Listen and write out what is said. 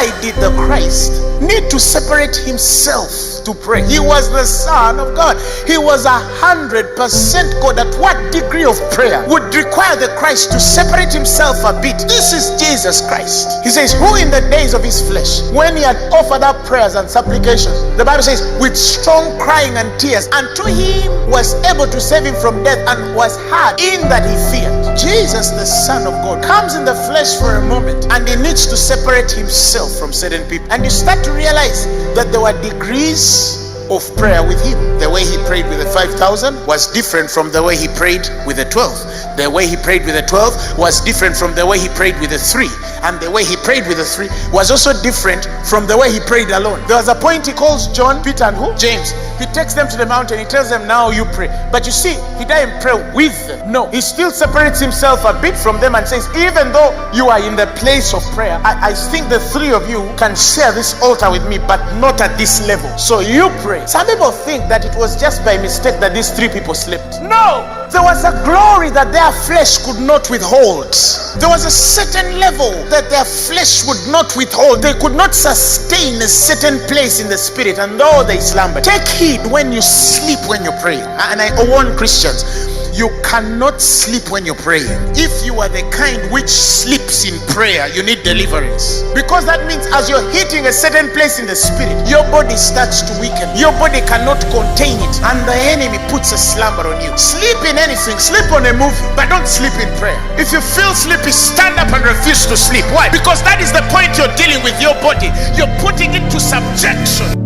why did the Christ need to separate himself to pray? He was the Son of God. He was 100% God. At what degree of prayer would require the Christ to separate himself a bit? This is Jesus Christ. He says, who in the days of his flesh, when he had offered up prayers and supplications, the Bible says, with strong crying and tears, unto him was able to save him from death, and was heard in that he feared. Jesus, the Son of God, comes in the flesh for a moment, and he needs to separate himself from certain people. And you start to realize that there were degrees of prayer with him. The way he prayed with the 5,000 was different from the way he prayed with the 12. The way he prayed with the 12 was different from the way he prayed with the 3. And the way he prayed with the 3 was also different from the way he prayed alone. There was a point he calls John, Peter, and who? James. He takes them to the mountain. He tells them, now you pray. But you see, he doesn't pray with them. No, he still separates himself a bit from them and says, even though you are in the place of prayer, I think the 3 of you can share this altar with me, but not at this level. So you pray. Some people think that it was just by mistake that these 3 people slept. No! There was a glory that their flesh could not withhold. There was a certain level that their flesh would not withhold. They could not sustain a certain place in the spirit, and though they slumbered. Take heed when you sleep when you're praying. And I warn Christians, you cannot sleep when you're praying. If you are the kind which sleeps in prayer, you need deliverance. Because that means as you're hitting a certain place in the spirit, your body starts to weaken. Your body cannot contain it, and the enemy puts a slumber on you. Sleep in anything. Sleep on a movie, but don't sleep in prayer. If you feel sleepy, stand up and refuse to sleep. Why? Because that is the point you're dealing with your body. You're putting it to subjection.